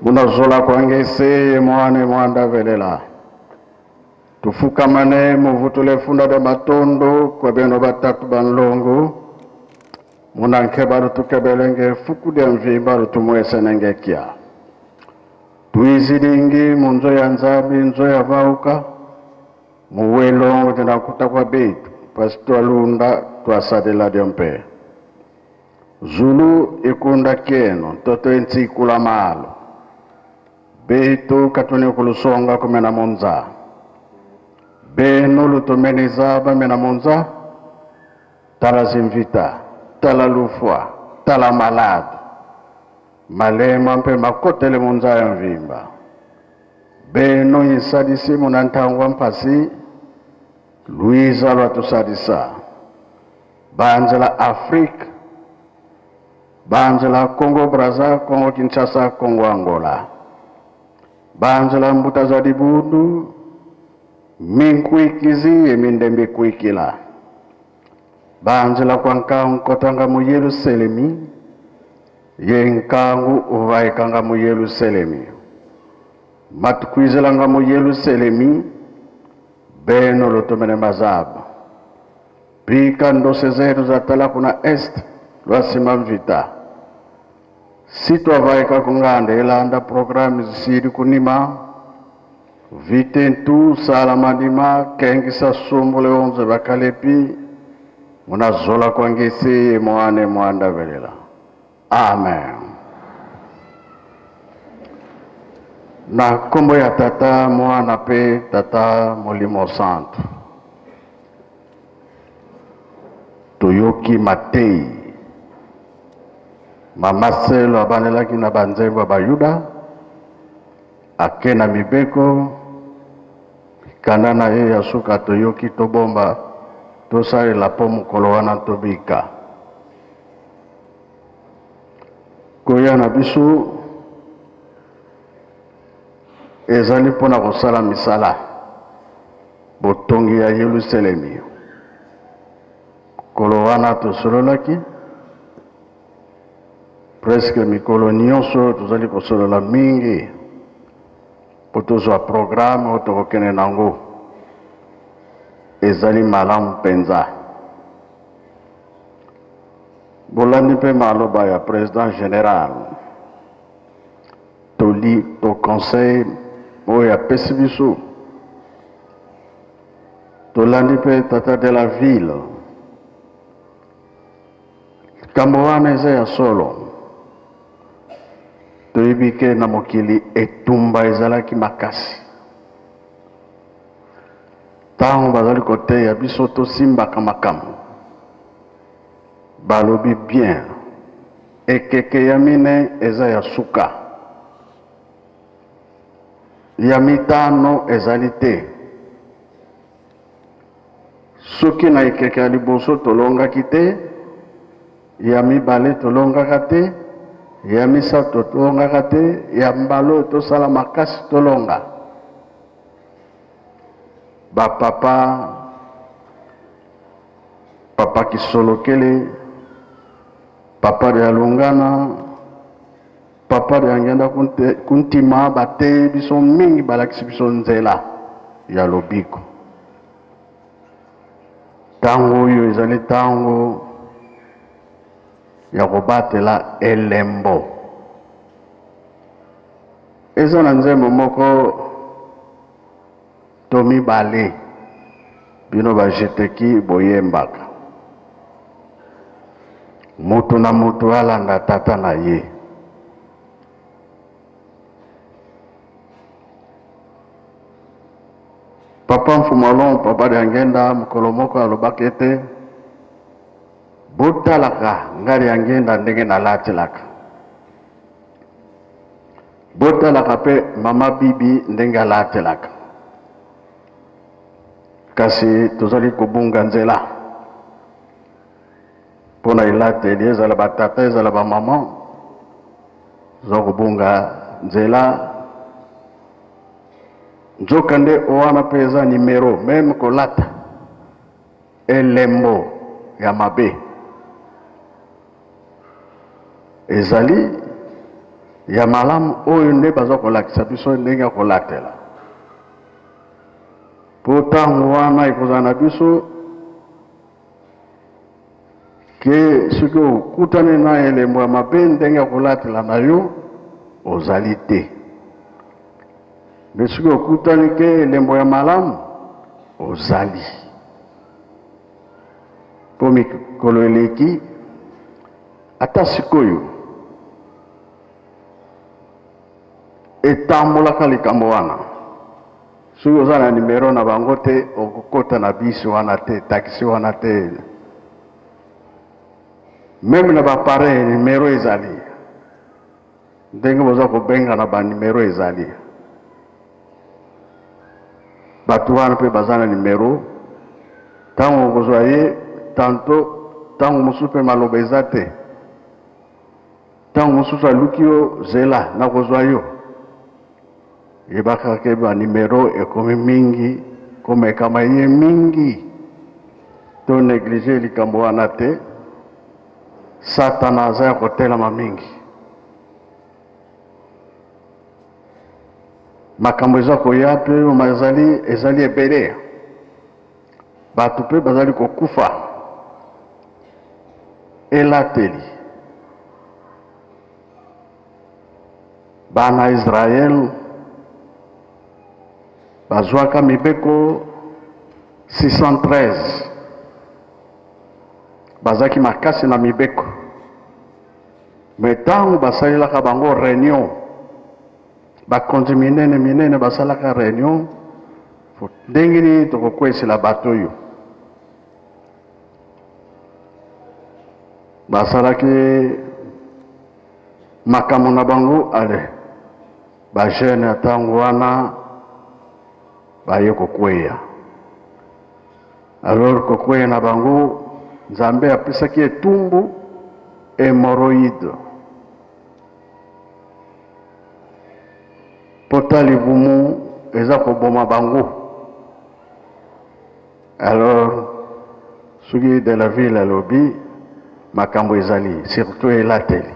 Munazola kwangese mwane mwanda velela. Tufukamane muvutule funda de matondo kwa beno batatu banlongo. Munanke baru tukebelenge fuku de mvimba rutumwese nenge kia. Tuizidingi munzo ya nzabi nzo ya vauka. Muwelongo tena kutakwa betu. Pastor Lunda tuasadela diompe. Zulu ikunda keno toto ensi kula malo. Beto katone kulusonga kumena monza. Beno lutomeni zaba mena monza. Tala zimvita, tala lufwa, tala malade. Malema mpe makotele monza ya mvimba. Beno yisadisi munantangwa mpasi. Louisa lwatusadisa. Banjela Afrika. Banjela Congo Brazza, Congo Kinshasa, Congo Angola. Banjela mbuta za dibudu. Minkwikizi emindembe kwikila. Banjela kwa nkangu kotanga mu Yerusalemi. Yenkangu uvaikanga mu Yerusalemi. Matukwizela nga mu Yerusalemi. Beno lutumene mazaba. Pika ndose zetu za tala kuna est. Lwasima mvita. Situ avaika kungande ilanda programu zisiri kunima. Vitentu salamadima kengisa sumbule onze bakalepi. Munazola kwa ngisi mwane mwanda velela. Amen. Na kombo ya tata mwana pe tata molimo santo. Toyoki Matei. Mamaselo abanelaki na banzembo bayuda. Akena mibeko. Kanana ye ya suka toyoki tobomba. Tosari lapo mukolo wana tobika. Koya na biso. Ezali pona kosala misala. Botongi ya Yerusalemi. Kolo wana tosololaki. Presque mikolo nyonso tozali kosolola mingi. Po tozwa programme otokokene nango. Ezali malamu penza. Bolandi pe maloba ya président général. Toli to conseil oya pesibiso. Tolandi pe tata de la ville. Kamboane eza ya solo. Toibike na mokili etumba ezalaki makasi. Tango bazali kote ya biso to simbaka makamu. Balobi bien. Ekeke ya mine eza ya suka. Ya mitano ezali te. Soki na ekeke ya liboso tolongaki te. Ya mibale tolongaka te. Ya misato tolongaka te. Ya mbalo tosala makasi tolonga. Papa kisolokele. Papa de alungana. Papa de angenda kuntima bate biso mingi balakisi biso nzela ya lobiko. Tango oyo ezali tango ya kobatela elembo. Eza na nzembo moko tomi bale bino bajeteki boyembaka. Mutu na mutu alanda tata na ye. Papa mfumalon papa de angenda mukolo moko alobakete. Botalaka ngari angenda ndenge na latilaka. Botalaka pe mama bibi ndenge latilaka. Kasi tozali kubunga nzela. Pona ilate ezala batata ezala ba mama. Zo kubunga nzela. Nzokande owana peza numero même kolata. Elembo ya mabe. Ezali ya malamu oyo nde baza kolakisa biso ndenge ya kolatela po ntango wana ekozala na biso ke soki okutani na elembo ya mabe ndenge ya kolatela na yo ozali te, me soki okutani ke elembo ya malamu ozali. Po mikolo eleki ata sikoyo etambolaka likambo wana, soki oza na nimero na bango te okokota na bisi wana te, taxi wana te, meme na bapare nimero ezali, ndenge boza kobenga na banimero ezali. Bato wana mpe baza na nimero, ntango okozwa ye tanto ntango mosusu mpe maloba eza te, ntango mosusu aluki yo zela na kozwa yo, yebaka ke banimero ekomi mingi komekama ye mingi. To neglige likambo wana te, Satana aza ya kotelama mingi. Makambo eza koya mpe ezali ebele, bato mpe bazali kokufa elateli. Bana Israel bazwaka mibeko 613, bazaki makasi na mibeko, me ntango basalelaka bango réunion, bakonzi minene basalaka réunion ndenge nini tokokwesela bato oyo. Basalaki makambo na bango, ale bajeune ya ntango wana baye kokweya. Alors kokweya na bango, Nzambe apesaki etumbu hémorroïde, pota libumu eza koboma bango. Alors soki de la ville alobi makambo ezali surtout elateli,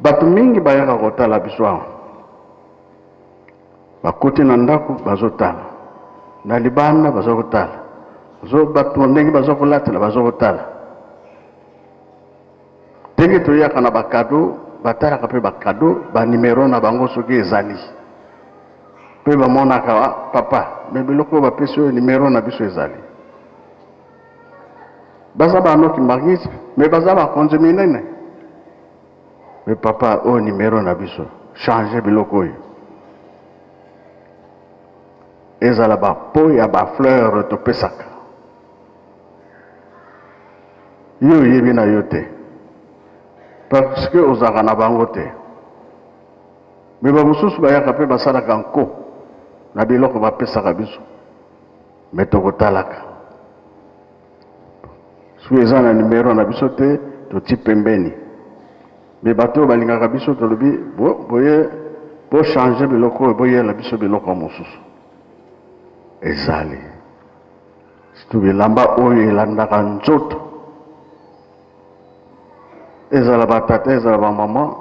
bato mingi bayaka kotala biso awa, bakoti na ndako bazotala, na libanda bazokotala, bato ndenge bazokolatela bazokotala. Ndenge toyaka na bakado batalaka mpe bakado banimero na bango soki ezali, mpe bamonaka papa me biloko oyo bapesi oyo nimero na biso ezali. Baza banoki magisi me baza bakonzi minene, me papa oyo nimero na biso change biloko oyo. Ezala bapo ya bafleur topesaka yo yebi na yo te, parce que ozaka na bango te. Me bamosusu bayaka mpe basalaka nko na biloko bapesaka biso, me tokotalaka. Soki eza na nimero na biso te toti pembeni, me bato balingaka biso tolobi boye po change biloko oyo boyela biso biloko mosusu ezali. Situ bilamba oyo elandaka nzoto, ezala batata ezala bamama,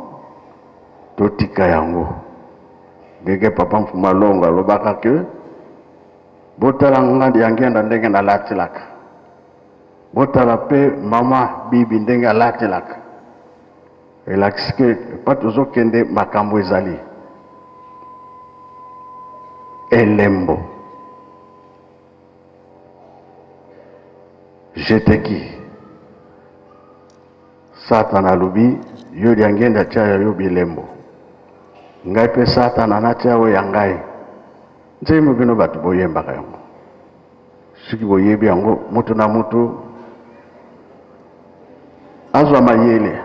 totika yango. Ndenge papa Mfuma Longo alobaka ke botala ngandi yangenda ndenge nalatelaka, botala pe mama bibi ndenge alatelaka. Elakisi ke pa tozokende makambo ezali elembo. Jeteki Satana alobi yo liangenda tia yo bilembo, ngai pe Satana natia yo ya ngai. Nzembo bino bato boyembaka yango, soki boyebi yango mutu na mutu azwa mayele.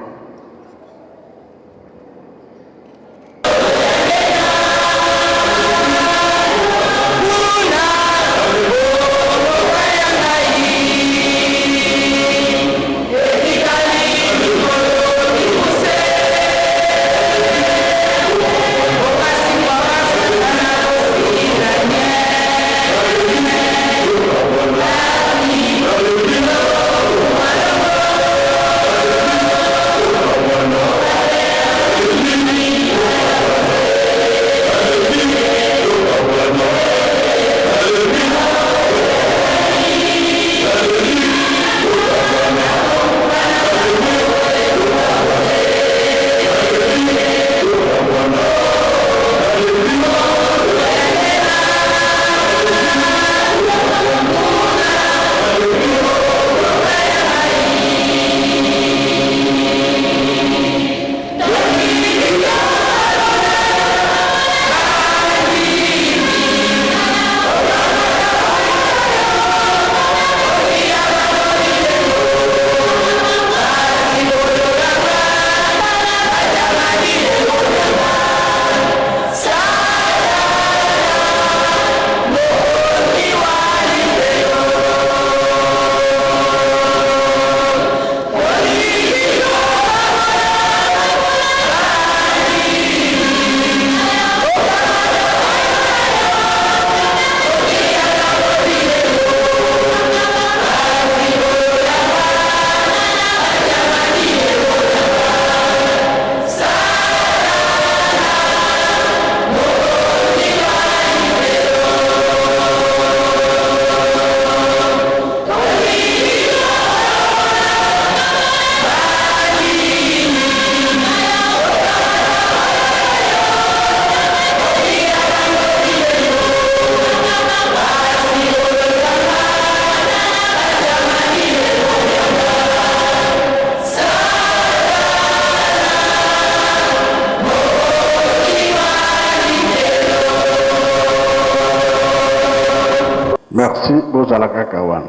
Merci, bozalaka kawan.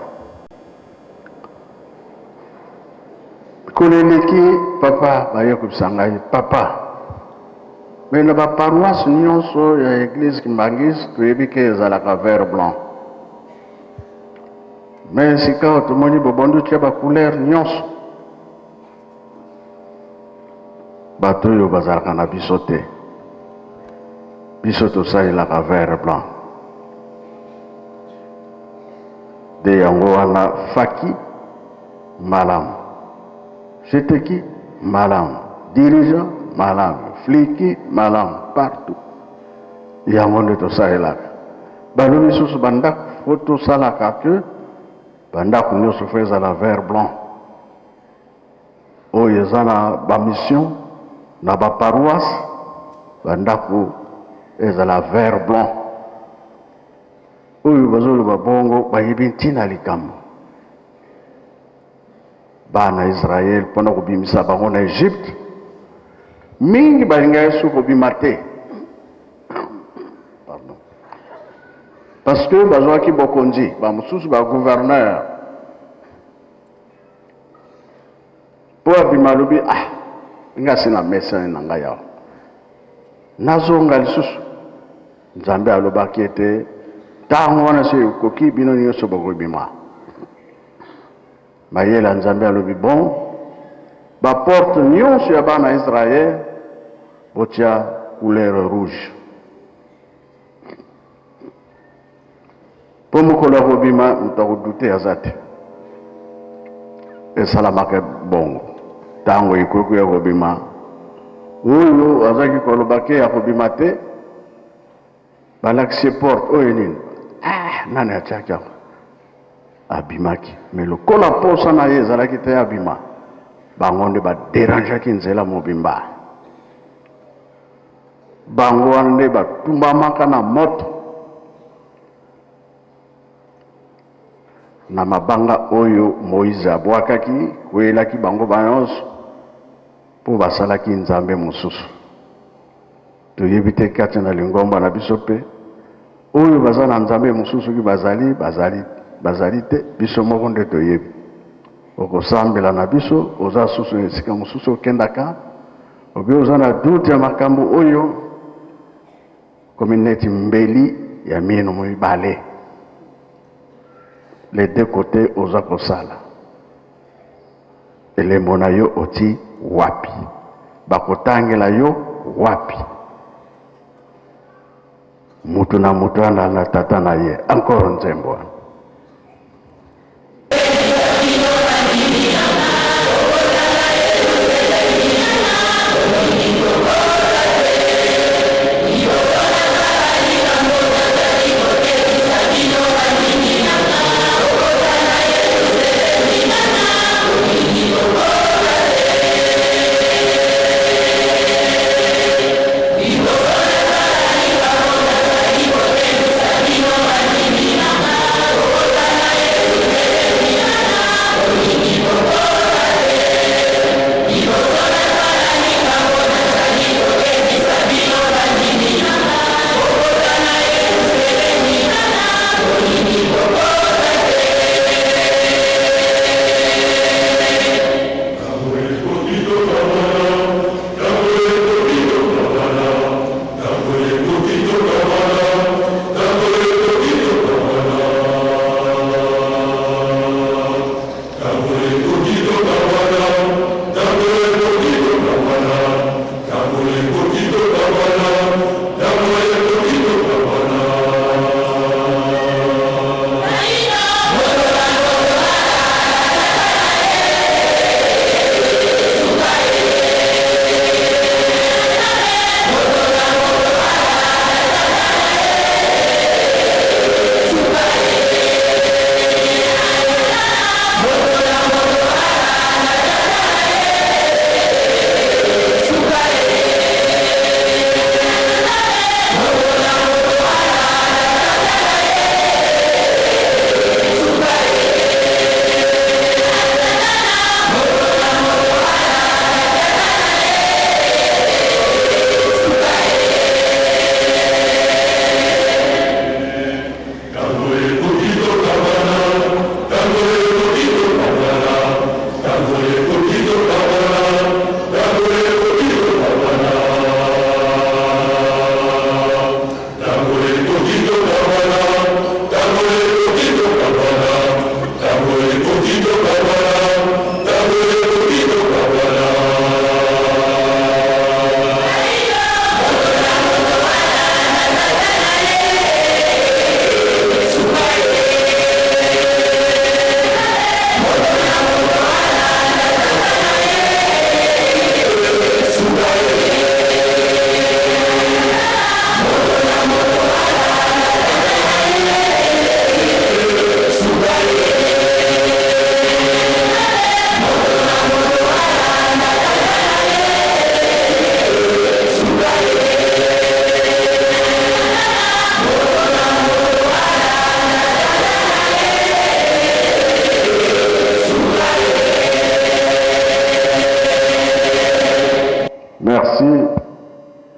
Kuleleki papa baye kubisangai papa. Mais na ba paroisse nyonso ya église Kimbangis toyebi ke ezalaka vert blanc. Mais sika otomoni bobondo tia ba couleur nyonso. Bato yo bazalaka na biso te. Biso tosalelaka vert blanc. De yango wana faki malam. Cheteki malam. Dirigeant malam. Fliki malam. Partout. Yango nde tosalelaka. Balo misusu bandak foto salaka ke bandak nyonso fo ezala vert blanc. Oyo eza na bamission na baparoisse bandako ezala vert blanc. Oyo bazoloba bongo bayebi ntina likambo bana Israel mpona kobimisa bango na Egypte mingi balinga yesu kobima te. Pardon. Parce que bazwaki bokonzi bamosusu bagouverneur po abima alobi ngasi na mesa na ngai awa nazonga lisusu nzambe alobaki ete ntango wana se ekoki bino nyonso bokobima. Mayela nzambe alobi bon baporte nyonso ya bana Israel botia couleur rouge po mokolo akobima moto akodute aza te esalamaka bongo. Ntango ekoki ya kobima oyo azaki kolobaki ya kobima te balakisi porte oyo nini nani atiaki yango abimaki. Mais lokola posa na ye ezalaki te abima bango nde baderangeaki nzela mobimba. Bango wana nde batumbamaka na moto na mabanga oyo Moïse abwakaki koyelaki bango banyonso mpo basalaki nzambe mosusu. Toyebi te kati na lingomba na biso mpe oyo baza na nzambe mosusu ki bazali te biso moko nde toyebi. Okosambela na biso oza susu esika mosusu okendaka obi oza na dute ya makambo oyo komi neti mbeli ya mino mibale. Les deux côtés oza kosala elembo na yo oti wapi bakotangela yo wapi mutu na mutu na tata na ye encore nzembo wana.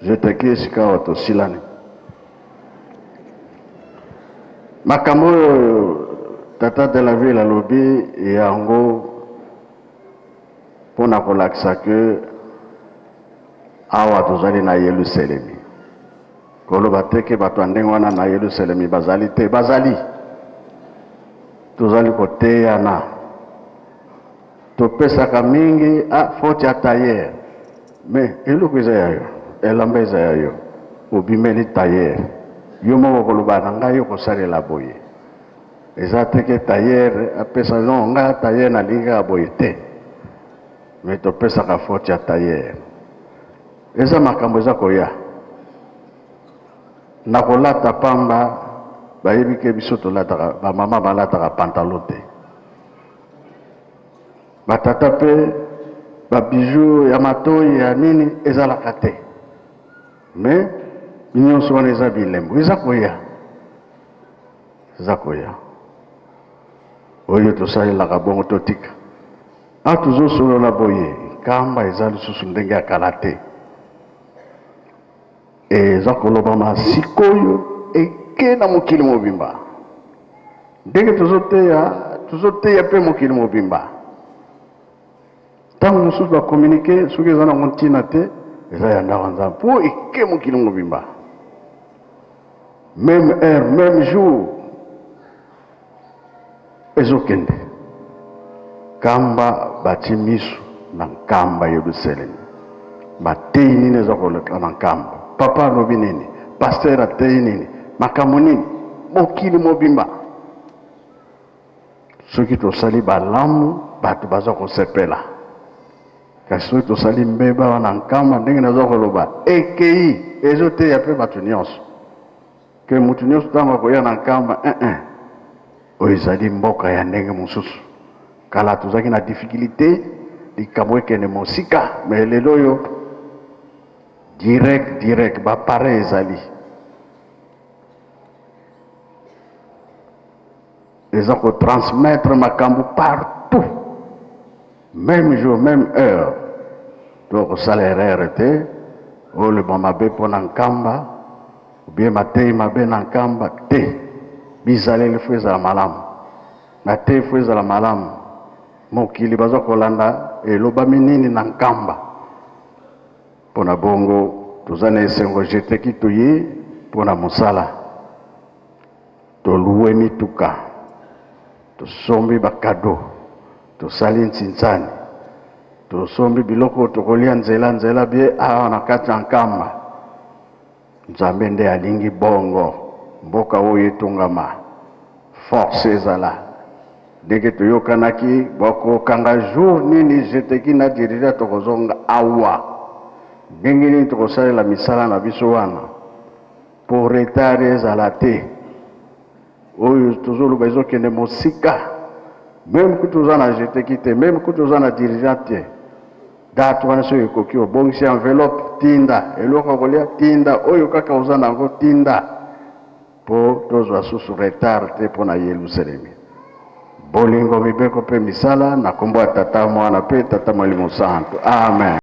jeteki esika oyo tosilani. Makambo tata de la ville alobi yango pona kolakisa ke awa tozali na Yerusalemi. Koloba teke bato ya ndenge wana na Yerusalemi bazali te, bazali tozali koteyana. Topesaka mingi foti ya tailleur, mais eloko eza yayo, elamba eza yayo, obimeli tailleur yo moko koloba na ngai yo kosalela boye. Eza teke tailleur apesa non nga tailleur na linga boye te, mais topesaka foti ya tailleur. Eza makambo eza koya na kolata pamba bayebi ke biso tolataka bamama balataka pantalon te, batata pe babiju ya matoi ya nini ezalaka te, mais nyonso wana eza bilembo eza koya, eza koya oyo tosalelaka bongo totika. Tozosolola boye nkamba eza lisusu ndenge ya kala te, eza kolobama sikoyo eke na mokili mobimba. Ndenge tozoteya pe mokili mobimba. Tango mosusu bakomunike soki eza nango ntina te, eza ya ndako nzambe mpo eke mokili mobimba. Même heure, même jour ezokende. Kamba bati misu na nkamba Yerusalemi. Batei nini eza koleka na nkamba. Papa alobi nini, pasteur atei nini, makambo nini, mokili mobimba. Soki tosali balamu bato baza kosepela, kasi soki tosali mbeba wana nkamba ndenge naza koloba ekei ezoteya pe bato nyonso ke mutu nyonso ntango akoya na nkamba oyo ezali mboka ya ndenge mosusu. Kala tozalaki na difficulté likambo ekende mosika, mais lelo oyo direct bapare ezali eza kotransmettre makambo partout, même jour, même heure. Tokosala erreur te oyo loba mabe mpona nkamba obie matei mabe na nkamba te, bizaleli fo ezala malamu na te fo ezala malamu. Mokili baza kolanda elobami nini na nkamba. Pona bongo toza na esengo jeteki toye pona mosala, toluwe mituka, tosombi bakado, tosali ntinzani, tosombi biloko tokolia nzela bie awa na kati ya nkamba. Nzambe nde alingi bongo mboka oyo etongama, force ezala. Ndenge toyokanaki bakokanga jour nini jeteki na dirija tokozonga awa, ndenge nini tokosalela misala na biso wana po retard ezala te. Oyo tozoloba ezokende mosika, même ku toza na jeteki te, même ku toza na dirija te, date wana so ekoki obongisi enveloppe tinda, eloko kolia tinda, oyo kaka oza nango tinda po tozwa susu retard te mpona Yerusalemi. Bolingo mibeko pe misala na kombo ya tata mwana pe tata Molimo Santo. Amen.